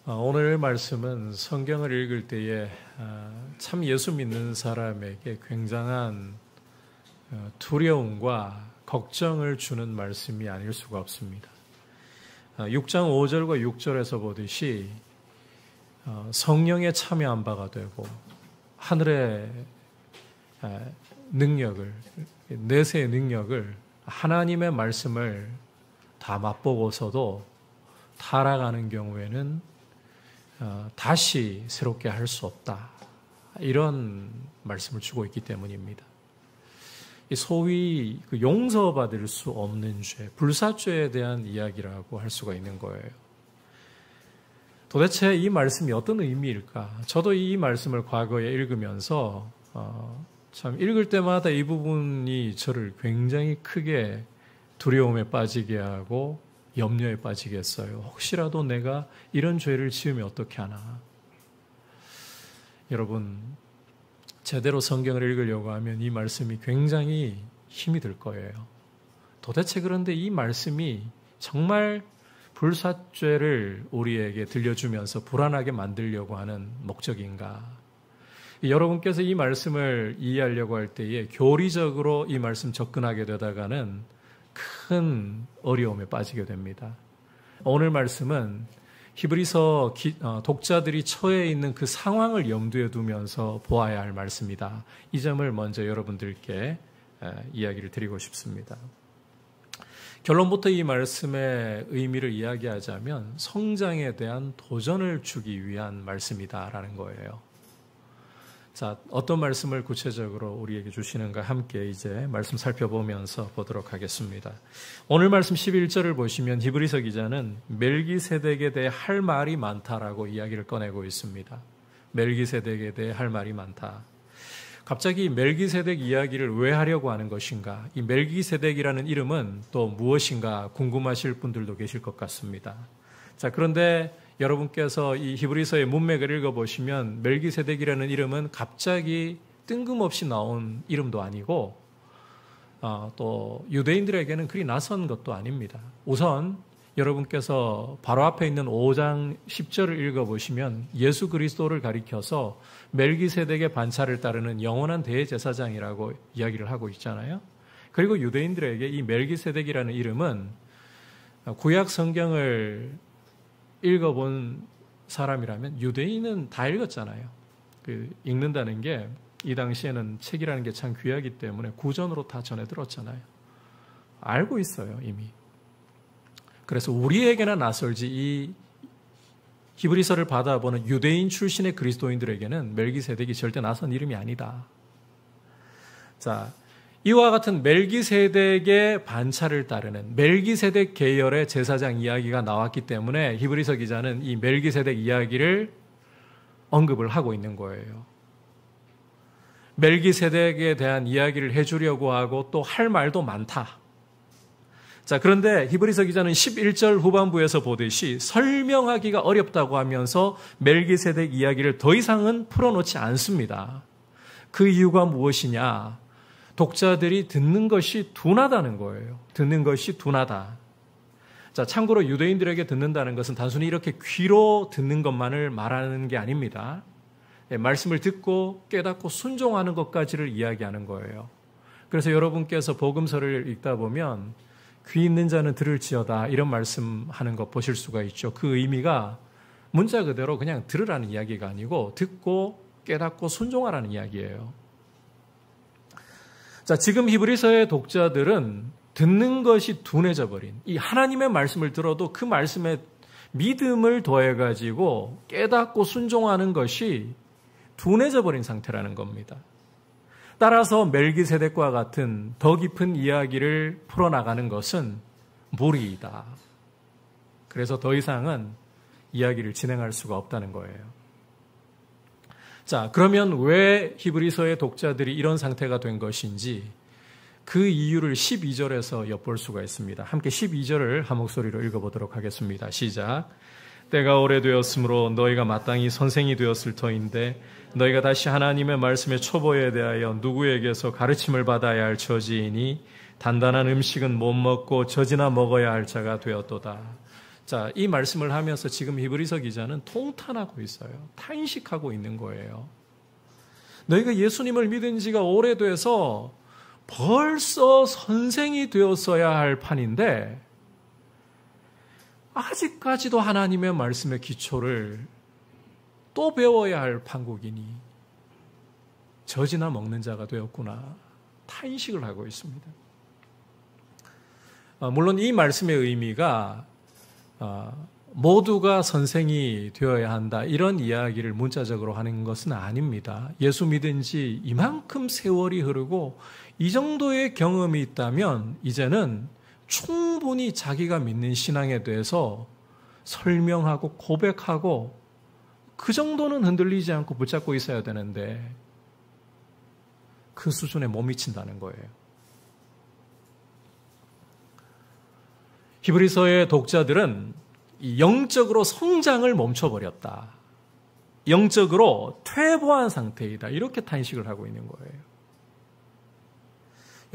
오늘 말씀은 성경을 읽을 때에 참 예수 믿는 사람에게 굉장한 두려움과 걱정을 주는 말씀이 아닐 수가 없습니다. 6장 5절과 6절에서 보듯이 성령에 참여한 바가 되고 하늘의 능력을, 내세의 능력을, 하나님의 말씀을 다 맛보고서도 타락하는 경우에는 다시 새롭게 할 수 없다. 이런 말씀을 주고 있기 때문입니다. 소위 용서받을 수 없는 죄, 불사죄에 대한 이야기라고 할 수가 있는 거예요. 도대체 이 말씀이 어떤 의미일까? 저도 이 말씀을 과거에 읽으면서 참 읽을 때마다 이 부분이 저를 굉장히 크게 두려움에 빠지게 하고 염려에 빠지게 했어요. 혹시라도 내가 이런 죄를 지으면 어떻게 하나? 여러분, 제대로 성경을 읽으려고 하면 이 말씀이 굉장히 힘이 들 거예요. 도대체 그런데 이 말씀이 정말 불사죄를 우리에게 들려주면서 불안하게 만들려고 하는 목적인가? 여러분께서 이 말씀을 이해하려고 할 때에 교리적으로 이 말씀 접근하게 되다가는 큰 어려움에 빠지게 됩니다. 오늘 말씀은 히브리서 독자들이 처해 있는 그 상황을 염두에 두면서 보아야 할 말씀이다. 이 점을 먼저 여러분들께 이야기를 드리고 싶습니다. 결론부터 이 말씀의 의미를 이야기하자면 성장에 대한 도전을 주기 위한 말씀이다라는 거예요. 자, 어떤 말씀을 구체적으로 우리에게 주시는가 함께 이제 말씀 살펴보면서 보도록 하겠습니다. 오늘 말씀 11절을 보시면 히브리서 기자는 멜기세덱에 대해 할 말이 많다라고 이야기를 꺼내고 있습니다. 멜기세덱에 대해 할 말이 많다. 갑자기 멜기세덱 이야기를 왜 하려고 하는 것인가? 이 멜기세덱이라는 이름은 또 무엇인가 궁금하실 분들도 계실 것 같습니다. 자, 그런데 여러분께서 이 히브리서의 문맥을 읽어보시면 멜기세덱이라는 이름은 갑자기 뜬금없이 나온 이름도 아니고 또 유대인들에게는 그리 낯선 것도 아닙니다. 우선 여러분께서 바로 앞에 있는 5장 10절을 읽어보시면 예수 그리스도를 가리켜서 멜기세덱의 반차를 따르는 영원한 대제사장이라고 이야기를 하고 있잖아요. 그리고 유대인들에게 이 멜기세덱이라는 이름은 구약 성경을 읽어본 사람이라면 유대인은 다 읽었잖아요. 읽는다는 게 이 당시에는 책이라는 게 참 귀하기 때문에 구전으로 다 전해 들었잖아요. 알고 있어요, 이미. 그래서 우리에게나 낯설지 이 히브리서를 받아보는 유대인 출신의 그리스도인들에게는 멜기세덱이 절대 낯선 이름이 아니다. 자, 이와 같은 멜기세덱의 반차를 따르는 멜기세덱 계열의 제사장 이야기가 나왔기 때문에 히브리서 기자는 이 멜기세덱 이야기를 언급을 하고 있는 거예요. 멜기세덱에 대한 이야기를 해주려고 하고 또 할 말도 많다. 자, 그런데 히브리서 기자는 11절 후반부에서 보듯이 설명하기가 어렵다고 하면서 멜기세덱 이야기를 더 이상은 풀어놓지 않습니다. 그 이유가 무엇이냐? 독자들이 듣는 것이 둔하다는 거예요. 듣는 것이 둔하다. 자, 참고로 유대인들에게 듣는다는 것은 단순히 이렇게 귀로 듣는 것만을 말하는 게 아닙니다. 말씀을 듣고 깨닫고 순종하는 것까지를 이야기하는 거예요. 그래서 여러분께서 복음서를 읽다 보면 귀 있는 자는 들을지어다 이런 말씀하는 거 보실 수가 있죠. 그 의미가 문자 그대로 그냥 들으라는 이야기가 아니고 듣고 깨닫고 순종하라는 이야기예요. 자, 지금 히브리서의 독자들은 듣는 것이 둔해져 버린 이 하나님의 말씀을 들어도 그 말씀에 믿음을 더해가지고 깨닫고 순종하는 것이 둔해져 버린 상태라는 겁니다. 따라서 멜기세덱과 같은 더 깊은 이야기를 풀어나가는 것은 무리이다. 그래서 더 이상은 이야기를 진행할 수가 없다는 거예요. 자, 그러면 왜 히브리서의 독자들이 이런 상태가 된 것인지 그 이유를 12절에서 엿볼 수가 있습니다. 함께 12절을 한 목소리로 읽어보도록 하겠습니다. 시작. 때가 오래되었으므로 너희가 마땅히 선생이 되었을 터인데 너희가 다시 하나님의 말씀의 초보에 대하여 누구에게서 가르침을 받아야 할 처지이니 단단한 음식은 못 먹고 젖이나 먹어야 할 자가 되었도다. 자, 이 말씀을 하면서 지금 히브리서 기자는 통탄하고 있어요. 탄식하고 있는 거예요. 너희가 예수님을 믿은 지가 오래돼서 벌써 선생이 되었어야 할 판인데 아직까지도 하나님의 말씀의 기초를 또 배워야 할 판국이니 젖이나 먹는 자가 되었구나. 탄식을 하고 있습니다. 물론 이 말씀의 의미가 모두가 선생이 되어야 한다 이런 이야기를 문자적으로 하는 것은 아닙니다. 예수 믿은 지 이만큼 세월이 흐르고 이 정도의 경험이 있다면 이제는 충분히 자기가 믿는 신앙에 대해서 설명하고 고백하고 그 정도는 흔들리지 않고 붙잡고 있어야 되는데 그 수준에 못 미친다는 거예요. 히브리서의 독자들은 영적으로 성장을 멈춰버렸다. 영적으로 퇴보한 상태이다. 이렇게 탄식을 하고 있는 거예요.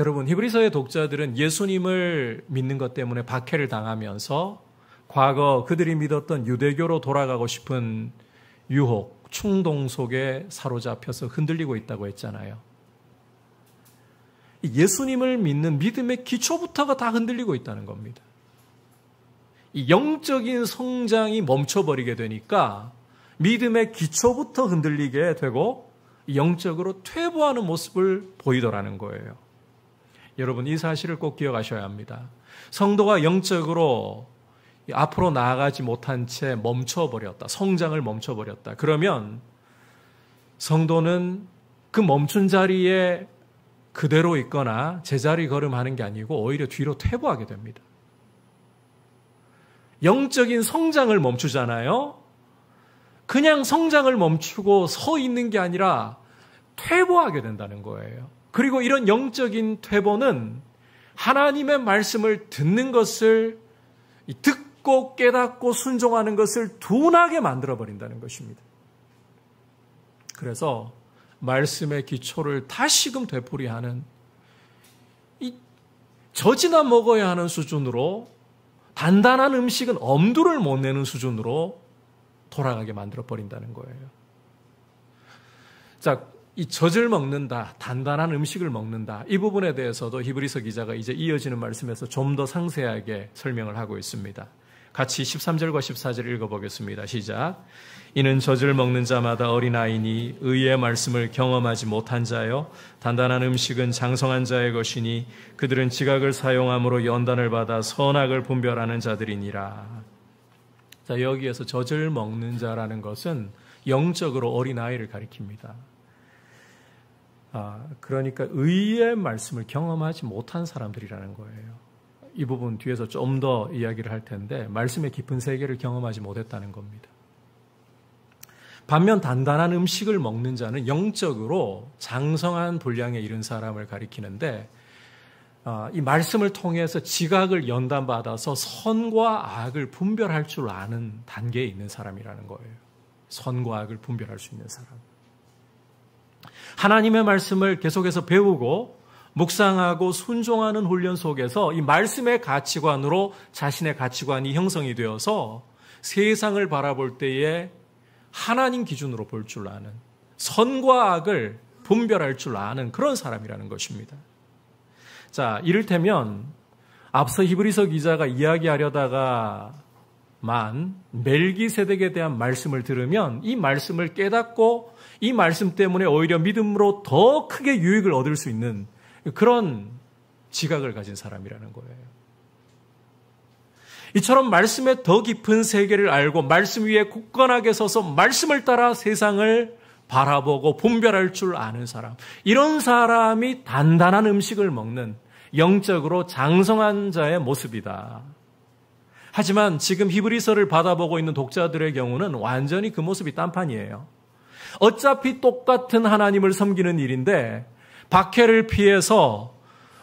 여러분, 히브리서의 독자들은 예수님을 믿는 것 때문에 박해를 당하면서 과거 그들이 믿었던 유대교로 돌아가고 싶은 유혹, 충동 속에 사로잡혀서 흔들리고 있다고 했잖아요. 예수님을 믿는 믿음의 기초부터가 다 흔들리고 있다는 겁니다. 이 영적인 성장이 멈춰버리게 되니까 믿음의 기초부터 흔들리게 되고 영적으로 퇴보하는 모습을 보이더라는 거예요. 여러분, 이 사실을 꼭 기억하셔야 합니다. 성도가 영적으로 앞으로 나아가지 못한 채 멈춰버렸다. 성장을 멈춰버렸다. 그러면 성도는 그 멈춘 자리에 그대로 있거나 제자리 걸음하는 게 아니고 오히려 뒤로 퇴보하게 됩니다. 영적인 성장을 멈추잖아요. 그냥 성장을 멈추고 서 있는 게 아니라 퇴보하게 된다는 거예요. 그리고 이런 영적인 퇴보는 하나님의 말씀을 듣는 것을 듣고 깨닫고 순종하는 것을 둔하게 만들어버린다는 것입니다. 그래서 말씀의 기초를 다시금 되풀이하는 이 젖이나 먹어야 하는 수준으로 단단한 음식은 엄두를 못 내는 수준으로 돌아가게 만들어버린다는 거예요. 자, 이 젖을 먹는다, 단단한 음식을 먹는다, 이 부분에 대해서도 히브리서 기자가 이제 이어지는 말씀에서 좀 더 상세하게 설명을 하고 있습니다. 같이 13절과 14절 읽어보겠습니다. 시작. 이는 젖을 먹는 자마다 어린아이니 의의 말씀을 경험하지 못한 자요 단단한 음식은 장성한 자의 것이니 그들은 지각을 사용함으로 연단을 받아 선악을 분별하는 자들이니라. 자, 여기에서 젖을 먹는 자라는 것은 영적으로 어린아이를 가리킵니다. 그러니까 의의 말씀을 경험하지 못한 사람들이라는 거예요. 이 부분 뒤에서 좀 더 이야기를 할 텐데 말씀의 깊은 세계를 경험하지 못했다는 겁니다. 반면 단단한 음식을 먹는 자는 영적으로 장성한 분량에 이른 사람을 가리키는데 이 말씀을 통해서 지각을 연단받아서 선과 악을 분별할 줄 아는 단계에 있는 사람이라는 거예요. 선과 악을 분별할 수 있는 사람. 하나님의 말씀을 계속해서 배우고 묵상하고 순종하는 훈련 속에서 이 말씀의 가치관으로 자신의 가치관이 형성이 되어서 세상을 바라볼 때에 하나님 기준으로 볼 줄 아는, 선과 악을 분별할 줄 아는 그런 사람이라는 것입니다. 자, 이를테면 앞서 히브리서 기자가 이야기하려다가만 멜기세덱에 대한 말씀을 들으면 이 말씀을 깨닫고 이 말씀 때문에 오히려 믿음으로 더 크게 유익을 얻을 수 있는 그런 지각을 가진 사람이라는 거예요. 이처럼 말씀의 더 깊은 세계를 알고 말씀 위에 굳건하게 서서 말씀을 따라 세상을 바라보고 분별할 줄 아는 사람. 이런 사람이 단단한 음식을 먹는 영적으로 장성한 자의 모습이다. 하지만 지금 히브리서를 받아보고 있는 독자들의 경우는 완전히 그 모습이 딴판이에요. 어차피 똑같은 하나님을 섬기는 일인데 박해를 피해서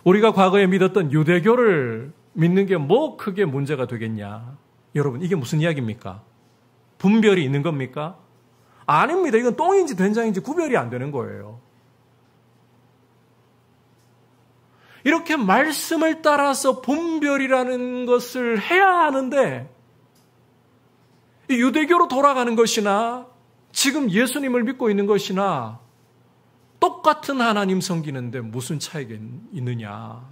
우리가 과거에 믿었던 유대교를 믿는 게 뭐 크게 문제가 되겠냐. 여러분, 이게 무슨 이야기입니까? 분별이 있는 겁니까? 아닙니다. 이건 똥인지 된장인지 구별이 안 되는 거예요. 이렇게 말씀을 따라서 분별이라는 것을 해야 하는데 유대교로 돌아가는 것이나 지금 예수님을 믿고 있는 것이나 똑같은 하나님 섬기는데 무슨 차이가 있느냐.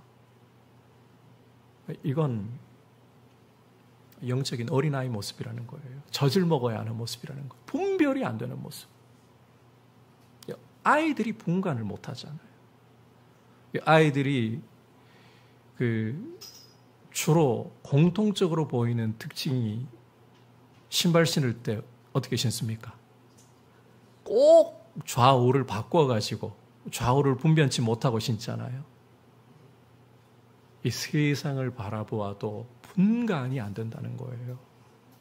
이건 영적인 어린아이 모습이라는 거예요. 젖을 먹어야 하는 모습이라는 거예요. 분별이 안 되는 모습. 아이들이 분간을 못 하잖아요. 아이들이 주로 공통적으로 보이는 특징이 신발 신을 때 어떻게 신습니까? 꼭 좌우를 바꿔가지고 좌우를 분변치 못하고 신잖아요. 이 세상을 바라보아도 분간이 안 된다는 거예요.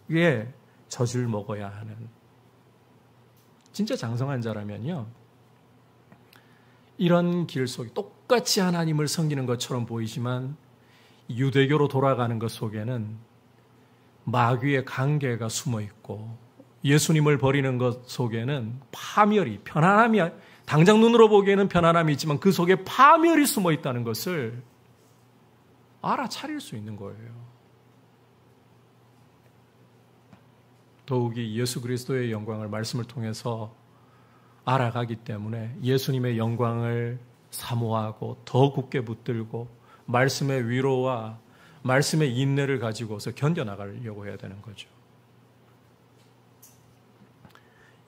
이게 젖을 먹어야 하는. 진짜 장성한 자라면요, 이런 길 속에 똑같이 하나님을 섬기는 것처럼 보이지만 유대교로 돌아가는 것 속에는 마귀의 관계가 숨어 있고 예수님을 버리는 것 속에는 파멸이, 편안함이, 당장 눈으로 보기에는 편안함이 있지만 그 속에 파멸이 숨어 있다는 것을 알아차릴 수 있는 거예요. 더욱이 예수 그리스도의 영광을 말씀을 통해서 알아가기 때문에 예수님의 영광을 사모하고 더 굳게 붙들고 말씀의 위로와 말씀의 인내를 가지고서 견뎌나가려고 해야 되는 거죠.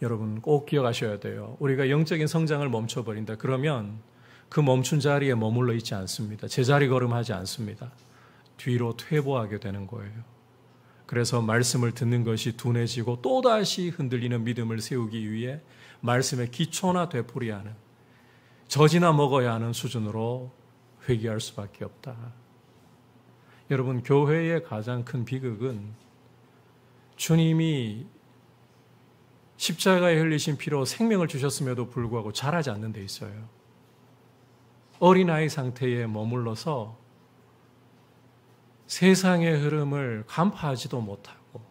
여러분 꼭 기억하셔야 돼요. 우리가 영적인 성장을 멈춰버린다. 그러면 그 멈춘 자리에 머물러 있지 않습니다. 제자리 걸음하지 않습니다. 뒤로 퇴보하게 되는 거예요. 그래서 말씀을 듣는 것이 둔해지고 또다시 흔들리는 믿음을 세우기 위해 말씀의 기초나 되풀이하는, 젖이나 먹어야 하는 수준으로 회귀할 수밖에 없다. 여러분, 교회의 가장 큰 비극은 주님이 십자가에 흘리신 피로 생명을 주셨음에도 불구하고 자라지 않는 데 있어요. 어린아이 상태에 머물러서 세상의 흐름을 간파하지도 못하고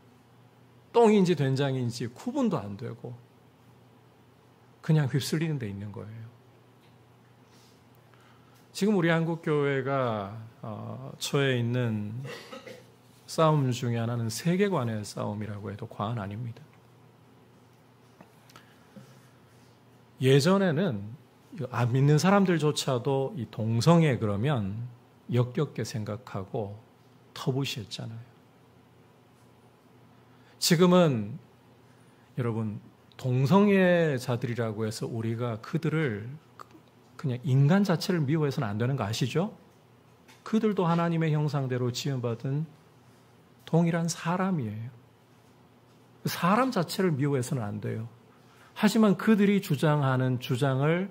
똥인지 된장인지 구분도 안 되고 그냥 휩쓸리는 데 있는 거예요. 지금 우리 한국교회가 처해 있는 싸움 중에 하나는 세계관의 싸움이라고 해도 과언 아닙니다. 예전에는 안 믿는 사람들조차도 이 동성애 그러면 역겹게 생각하고 터부시했잖아요. 지금은 여러분 동성애자들이라고 해서 우리가 그들을 그냥 인간 자체를 미워해서는 안 되는 거 아시죠? 그들도 하나님의 형상대로 지음받은 동일한 사람이에요. 사람 자체를 미워해서는 안 돼요. 하지만 그들이 주장하는 주장을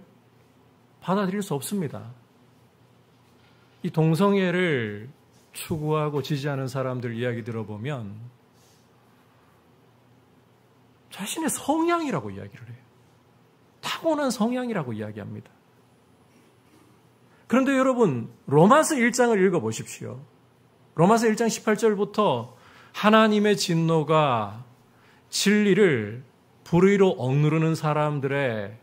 받아들일 수 없습니다. 이 동성애를 추구하고 지지하는 사람들 이야기 들어보면 자신의 성향이라고 이야기를 해요. 타고난 성향이라고 이야기합니다. 그런데 여러분, 로마서 1장을 읽어보십시오. 로마서 1장 18절부터 하나님의 진노가 진리를 불의로 억누르는 사람들의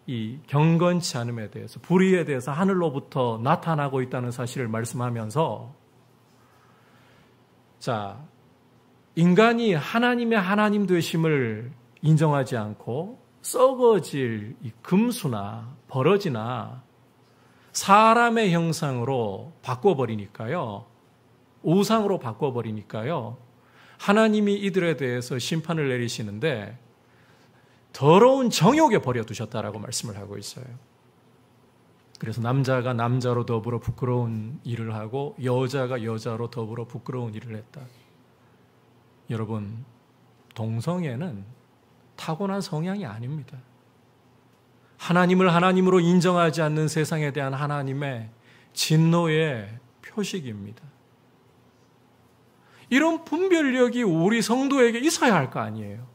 이 경건치 않음에 대해서, 불의에 대해서 하늘로부터 나타나고 있다는 사실을 말씀하면서, 자, 인간이 하나님의 하나님 되심을 인정하지 않고 썩어질 이 금수나 버러지나 사람의 형상으로 바꿔버리니까요, 우상으로 바꿔버리니까요, 하나님이 이들에 대해서 심판을 내리시는데 더러운 정욕에 버려두셨다라고 말씀을 하고 있어요. 그래서 남자가 남자로 더불어 부끄러운 일을 하고 여자가 여자로 더불어 부끄러운 일을 했다. 여러분, 동성애는 타고난 성향이 아닙니다. 하나님을 하나님으로 인정하지 않는 세상에 대한 하나님의 진노의 표식입니다. 이런 분별력이 우리 성도에게 있어야 할 거 아니에요.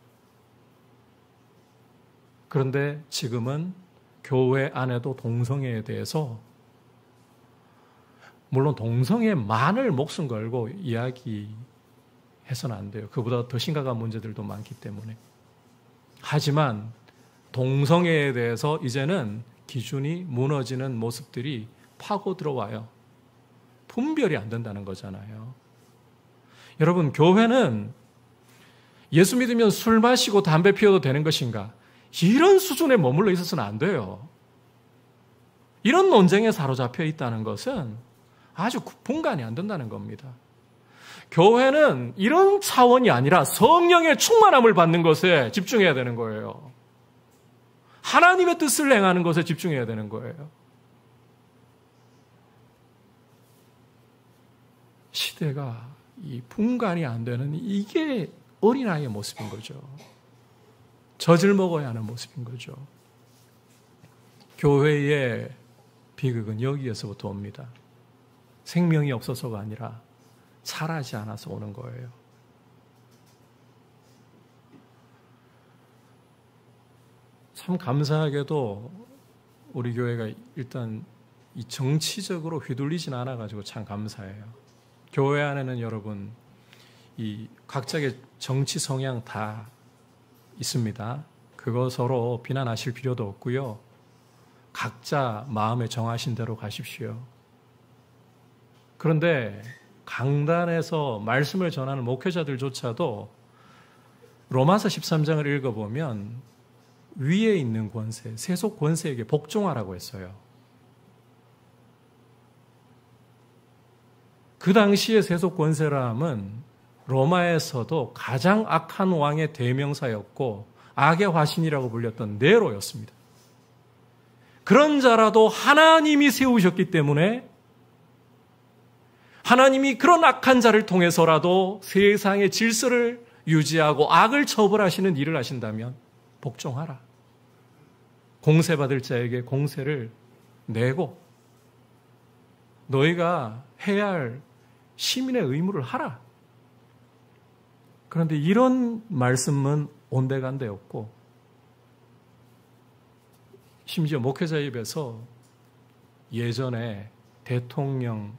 그런데 지금은 교회 안에도 동성애에 대해서, 물론 동성애만을 목숨 걸고 이야기해서는 안 돼요. 그보다 더 심각한 문제들도 많기 때문에. 하지만 동성애에 대해서 이제는 기준이 무너지는 모습들이 파고 들어와요. 분별이 안 된다는 거잖아요. 여러분, 교회는 예수 믿으면 술 마시고 담배 피워도 되는 것인가? 이런 수준에 머물러 있어서는 안 돼요. 이런 논쟁에 사로잡혀 있다는 것은 아주 분간이 안 된다는 겁니다. 교회는 이런 차원이 아니라 성령의 충만함을 받는 것에 집중해야 되는 거예요. 하나님의 뜻을 행하는 것에 집중해야 되는 거예요. 시대가 이 분간이 안 되는 이게 어린아이의 모습인 거죠. 젖을 먹어야 하는 모습인 거죠. 교회의 비극은 여기에서부터 옵니다. 생명이 없어서가 아니라 자라지 않아서 오는 거예요. 참 감사하게도 우리 교회가 일단 이 정치적으로 휘둘리진 않아가지고 참 감사해요. 교회 안에는 여러분 이 각자의 정치 성향 다 있습니다. 그거 서로 비난하실 필요도 없고요. 각자 마음에 정하신 대로 가십시오. 그런데 강단에서 말씀을 전하는 목회자들조차도 로마서 13장을 읽어보면 위에 있는 권세, 세속 권세에게 복종하라고 했어요. 그 당시의 세속 권세라함은 로마에서도 가장 악한 왕의 대명사였고 악의 화신이라고 불렸던 네로였습니다. 그런 자라도 하나님이 세우셨기 때문에 하나님이 그런 악한 자를 통해서라도 세상의 질서를 유지하고 악을 처벌하시는 일을 하신다면 복종하라. 공세받을 자에게 공세를 내고 너희가 해야 할 시민의 의무를 하라. 그런데 이런 말씀은 온데간데 없고 심지어 목회자 입에서 예전에 대통령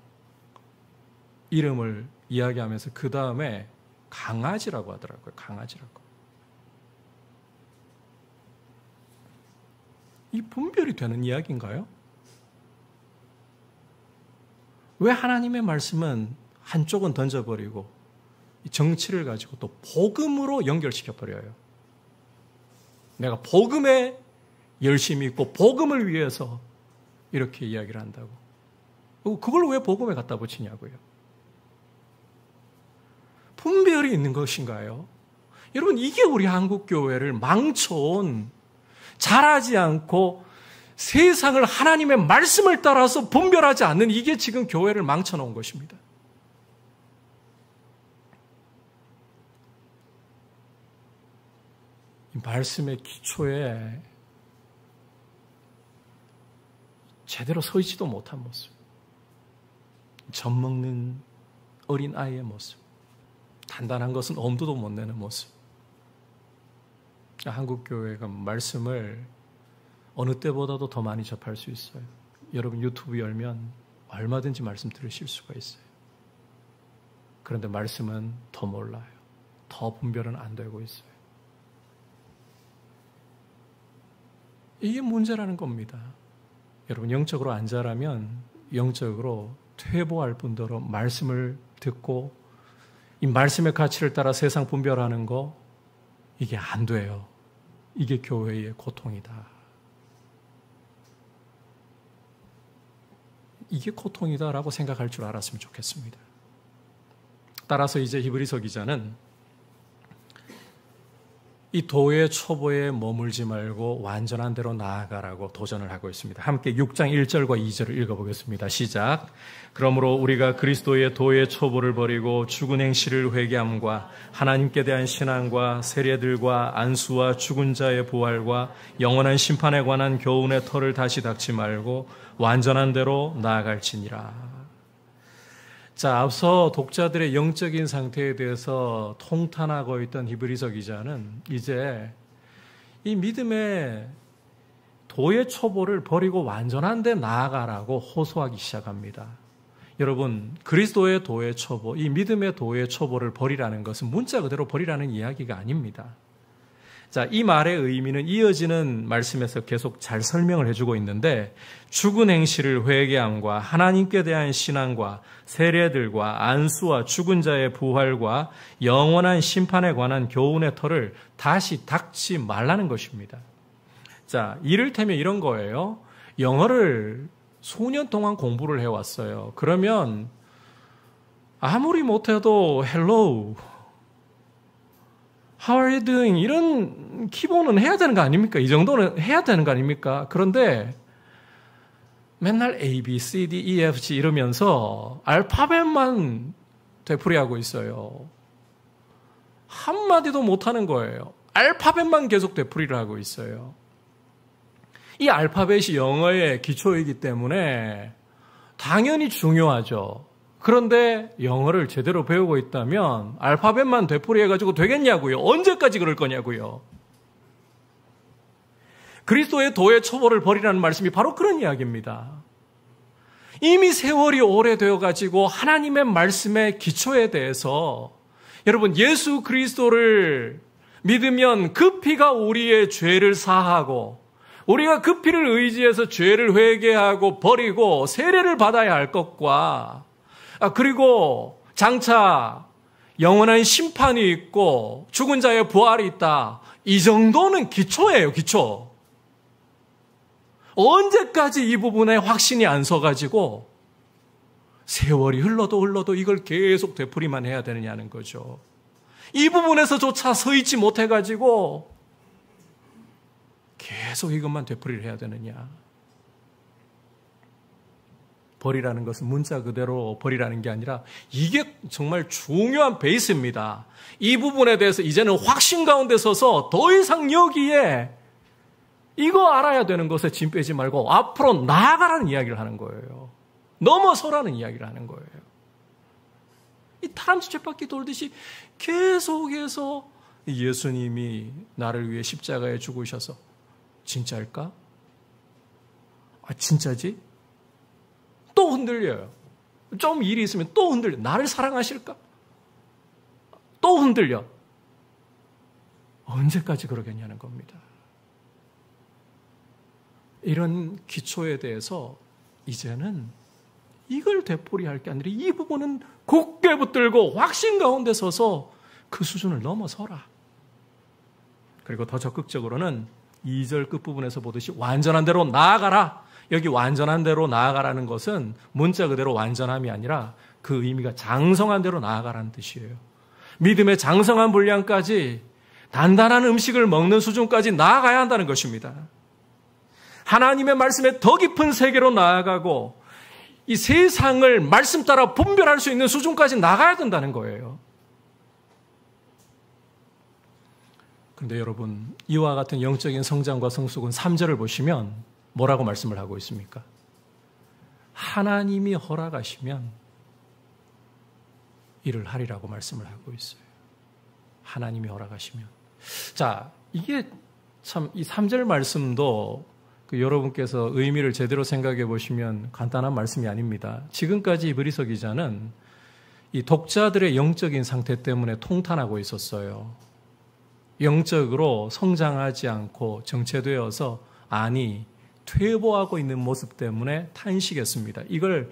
이름을 이야기하면서 그 다음에 강아지라고 하더라고요. 강아지라고. 이 분별이 되는 이야기인가요? 왜 하나님의 말씀은 한쪽은 던져버리고 정치를 가지고 또 복음으로 연결시켜버려요? 내가 복음에 열심히 있고 복음을 위해서 이렇게 이야기를 한다고. 그걸 왜 복음에 갖다 붙이냐고요? 분별이 있는 것인가요? 여러분, 이게 우리 한국교회를 망쳐온, 자라지 않고 세상을 하나님의 말씀을 따라서 분별하지 않는 이게 지금 교회를 망쳐놓은 것입니다. 이 말씀의 기초에 제대로 서 있지도 못한 모습, 젖먹는 어린 아이의 모습, 단단한 것은 엄두도 못 내는 모습. 한국교회가 말씀을 어느 때보다도 더 많이 접할 수 있어요. 여러분 유튜브 열면 얼마든지 말씀 들으실 수가 있어요. 그런데 말씀은 더 몰라요. 더 분별은 안 되고 있어요. 이게 문제라는 겁니다. 여러분 영적으로 안 자라면 영적으로 퇴보할 뿐더러 말씀을 듣고 이 말씀의 가치를 따라 세상 분별하는 거 이게 안 돼요. 이게 교회의 고통이다. 이게 고통이다라고 생각할 줄 알았으면 좋겠습니다. 따라서 이제 히브리서 기자는 이 도의 초보에 머물지 말고 완전한 대로 나아가라고 도전을 하고 있습니다. 함께 6장 1절과 2절을 읽어보겠습니다. 시작. 그러므로 우리가 그리스도의 도의 초보를 버리고 죽은 행실을 회개함과 하나님께 대한 신앙과 세례들과 안수와 죽은 자의 부활과 영원한 심판에 관한 교훈의 털을 다시 닦지 말고 완전한 대로 나아갈지니라. 자, 앞서 독자들의 영적인 상태에 대해서 통탄하고 있던 히브리서 기자는 이제 이 믿음의 도의 초보를 버리고 완전한 데 나아가라고 호소하기 시작합니다. 여러분, 그리스도의 도의 초보, 이 믿음의 도의 초보를 버리라는 것은 문자 그대로 버리라는 이야기가 아닙니다. 자, 이 말의 의미는 이어지는 말씀에서 계속 잘 설명을 해주고 있는데 죽은 행실을 회개함과 하나님께 대한 신앙과 세례들과 안수와 죽은 자의 부활과 영원한 심판에 관한 교훈의 터를 다시 닦지 말라는 것입니다. 자, 이를테면 이런 거예요. 영어를 수년 동안 공부를 해왔어요. 그러면 아무리 못해도 hello, how are you doing? 이런 기본은 해야 되는 거 아닙니까? 이 정도는 해야 되는 거 아닙니까? 그런데 맨날 A, B, C, D, E, F, G 이러면서 알파벳만 되풀이하고 있어요. 한마디도 못하는 거예요. 알파벳만 계속 되풀이를 하고 있어요. 이 알파벳이 영어의 기초이기 때문에 당연히 중요하죠. 그런데 영어를 제대로 배우고 있다면 알파벳만 되풀이해가지고 되겠냐고요. 언제까지 그럴 거냐고요. 그리스도의 도의 처벌을 버리라는 말씀이 바로 그런 이야기입니다. 이미 세월이 오래되어가지고 하나님의 말씀의 기초에 대해서 여러분 예수 그리스도를 믿으면 그 피가 우리의 죄를 사하고 우리가 그 피를 의지해서 죄를 회개하고 버리고 세례를 받아야 할 것과 그리고 장차 영원한 심판이 있고 죽은 자의 부활이 있다. 이 정도는 기초예요, 기초. 언제까지 이 부분에 확신이 안 서가지고 세월이 흘러도 이걸 계속 되풀이만 해야 되느냐는 거죠. 이 부분에서조차 서 있지 못해가지고 계속 이것만 되풀이를 해야 되느냐. 버리라는 것은 문자 그대로 버리라는 게 아니라 이게 정말 중요한 베이스입니다. 이 부분에 대해서 이제는 확신 가운데 서서 더 이상 여기에 이거 알아야 되는 것에 짐 빼지 말고 앞으로 나아가라는 이야기를 하는 거예요. 넘어서라는 이야기를 하는 거예요. 이 다람쥐 쳇바퀴 돌듯이 계속해서 예수님이 나를 위해 십자가에 죽으셔서 진짜일까? 진짜지? 또 흔들려요. 좀 일이 있으면 또 흔들려. 나를 사랑하실까? 또 흔들려. 언제까지 그러겠냐는 겁니다. 이런 기초에 대해서 이제는 이걸 되풀이할 게 아니라 이 부분은 굳게 붙들고 확신 가운데 서서 그 수준을 넘어서라. 그리고 더 적극적으로는 2절 끝부분에서 보듯이 완전한 대로 나아가라. 여기 완전한 대로 나아가라는 것은 문자 그대로 완전함이 아니라 그 의미가 장성한 대로 나아가라는 뜻이에요. 믿음의 장성한 분량까지 단단한 음식을 먹는 수준까지 나아가야 한다는 것입니다. 하나님의 말씀에 더 깊은 세계로 나아가고 이 세상을 말씀 따라 분별할 수 있는 수준까지 나가야 된다는 거예요. 그런데 여러분, 이와 같은 영적인 성장과 성숙은 3절을 보시면 뭐라고 말씀을 하고 있습니까? 하나님이 허락하시면 이를 하리라고 말씀을 하고 있어요. 하나님이 허락하시면. 자, 이게 참 이 3절 말씀도 여러분께서 의미를 제대로 생각해 보시면 간단한 말씀이 아닙니다. 지금까지 이브리서 기자는 이 독자들의 영적인 상태 때문에 통탄하고 있었어요. 영적으로 성장하지 않고 정체되어서 퇴보하고 있는 모습 때문에 탄식했습니다. 이걸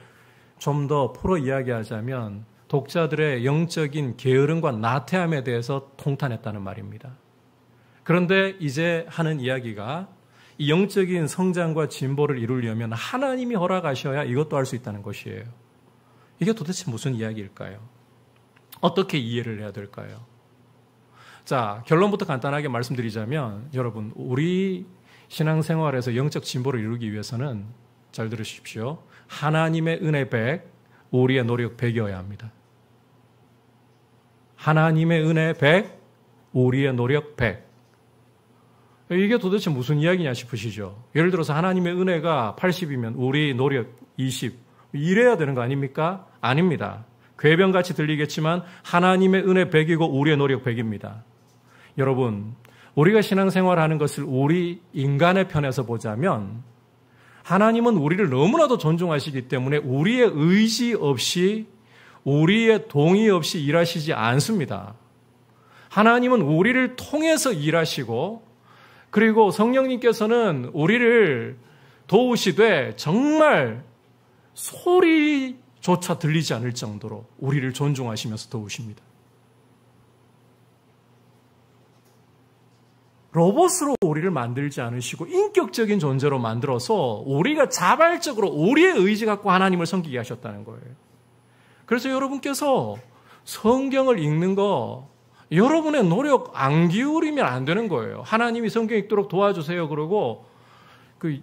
좀 더 풀어 이야기하자면 독자들의 영적인 게으름과 나태함에 대해서 통탄했다는 말입니다. 그런데 이제 하는 이야기가 이 영적인 성장과 진보를 이루려면 하나님이 허락하셔야 이것도 할 수 있다는 것이에요. 이게 도대체 무슨 이야기일까요? 어떻게 이해를 해야 될까요? 자, 결론부터 간단하게 말씀드리자면 여러분, 우리 신앙생활에서 영적 진보를 이루기 위해서는 잘 들으십시오. 하나님의 은혜 100, 우리의 노력 100이어야 합니다. 하나님의 은혜 100, 우리의 노력 100. 이게 도대체 무슨 이야기냐 싶으시죠? 예를 들어서 하나님의 은혜가 80이면 우리 노력 20. 이래야 되는 거 아닙니까? 아닙니다. 궤변같이 들리겠지만 하나님의 은혜 100이고 우리의 노력 100입니다. 여러분, 우리가 신앙생활하는 것을 우리 인간의 편에서 보자면 하나님은 우리를 너무나도 존중하시기 때문에 우리의 의지 없이 우리의 동의 없이 일하시지 않습니다. 하나님은 우리를 통해서 일하시고 그리고 성령님께서는 우리를 도우시되 정말 소리조차 들리지 않을 정도로 우리를 존중하시면서 도우십니다. 로봇으로 우리를 만들지 않으시고 인격적인 존재로 만들어서 우리가 자발적으로 우리의 의지 갖고 하나님을 섬기게 하셨다는 거예요. 그래서 여러분께서 성경을 읽는 거 여러분의 노력 안 기울이면 안 되는 거예요. 하나님이 성경 읽도록 도와주세요. 그러고 그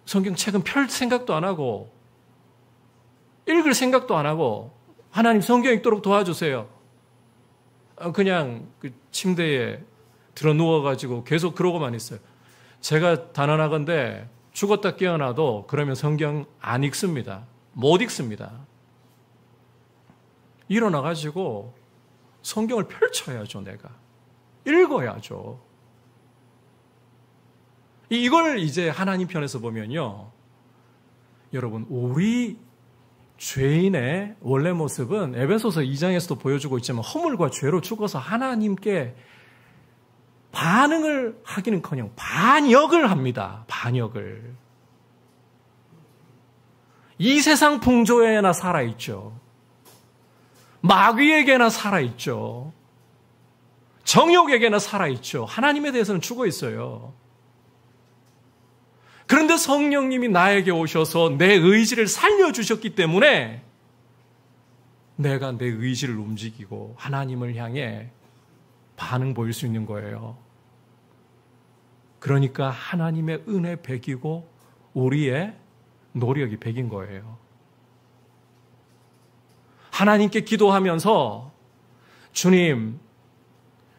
성경책은 펼 생각도 안 하고 읽을 생각도 안 하고 하나님 성경 읽도록 도와주세요. 그냥 그 침대에 들어 누워가지고 계속 그러고만 있어요. 제가 단언하건대 죽었다 깨어나도 그러면 성경 안 읽습니다. 못 읽습니다. 일어나가지고 성경을 펼쳐야죠, 내가. 읽어야죠. 이걸 이제 하나님 편에서 보면요. 여러분, 우리 죄인의 원래 모습은 에베소서 2장에서도 보여주고 있지만 허물과 죄로 죽어서 하나님께 반응을 하기는커녕 반역을 합니다. 반역을. 이 세상 풍조에나 살아있죠. 마귀에게나 살아있죠. 정욕에게나 살아있죠. 하나님에 대해서는 죽어 있어요. 그런데 성령님이 나에게 오셔서 내 의지를 살려주셨기 때문에 내가 내 의지를 움직이고 하나님을 향해 반응 보일 수 있는 거예요. 그러니까 하나님의 은혜 100이고 우리의 노력이 100인 거예요. 하나님께 기도하면서 주님,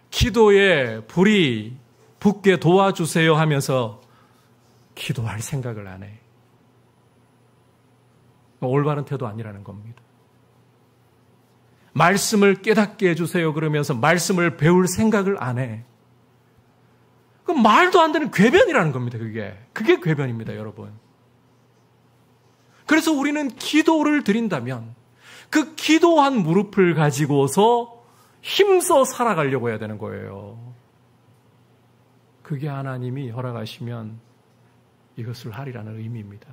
기도에 불이 붙게 도와주세요 하면서 기도할 생각을 안 해. 올바른 태도 아니라는 겁니다. 말씀을 깨닫게 해주세요 그러면서 말씀을 배울 생각을 안 해. 그럼 말도 안 되는 궤변이라는 겁니다. 그게 궤변입니다, 여러분. 그래서 우리는 기도를 드린다면 그 기도한 무릎을 가지고서 힘써 살아가려고 해야 되는 거예요. 그게 하나님이 허락하시면 이것을 하리라는 의미입니다.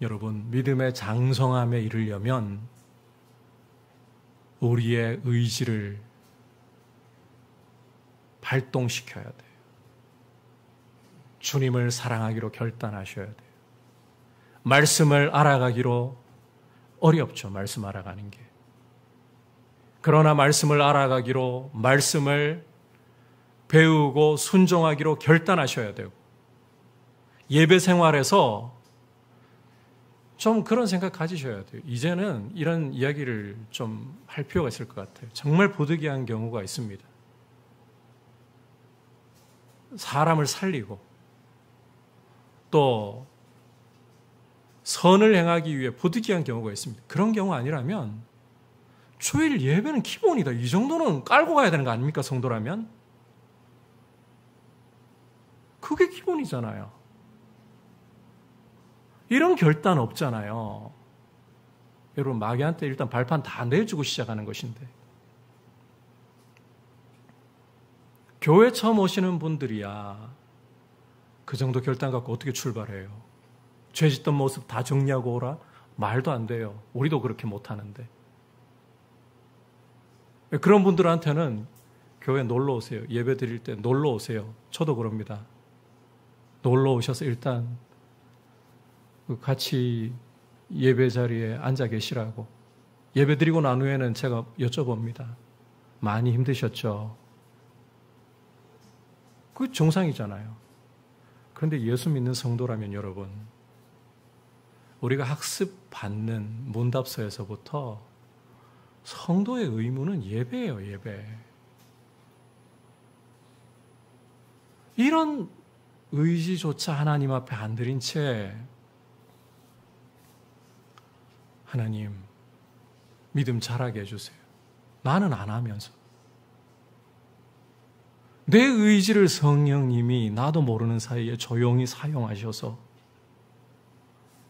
여러분, 믿음의 장성함에 이르려면 우리의 의지를 발동시켜야 돼요. 주님을 사랑하기로 결단하셔야 돼요. 말씀을 알아가기로 어렵죠. 말씀 알아가는 게. 그러나 말씀을 알아가기로, 말씀을 배우고 순종하기로 결단하셔야 되고, 예배 생활에서 좀 그런 생각 가지셔야 돼요. 이제는 이런 이야기를 좀 할 필요가 있을 것 같아요. 정말 부득이한 경우가 있습니다. 사람을 살리고 또 선을 행하기 위해 부득이한 경우가 있습니다. 그런 경우 아니라면 주일 예배는 기본이다. 이 정도는 깔고 가야 되는 거 아닙니까? 성도라면. 그게 기본이잖아요. 이런 결단 없잖아요. 여러분, 마귀한테 일단 발판 다 내주고 시작하는 것인데. 교회 처음 오시는 분들이야 그 정도 결단 갖고 어떻게 출발해요? 죄 짓던 모습 다 정리하고 오라? 말도 안 돼요. 우리도 그렇게 못하는데. 그런 분들한테는 교회 놀러 오세요. 예배 드릴 때 놀러 오세요. 저도 그럽니다. 놀러 오셔서 일단 같이 예배 자리에 앉아 계시라고. 예배 드리고 난 후에는 제가 여쭤봅니다. 많이 힘드셨죠? 그게 정상이잖아요. 그런데 예수 믿는 성도라면 여러분, 우리가 학습받는 문답서에서부터 성도의 의무는 예배예요, 예배. 이런 의지조차 하나님 앞에 안 드린 채 하나님, 믿음 잘하게 해주세요. 나는 안 하면서. 내 의지를 성령님이 나도 모르는 사이에 조용히 사용하셔서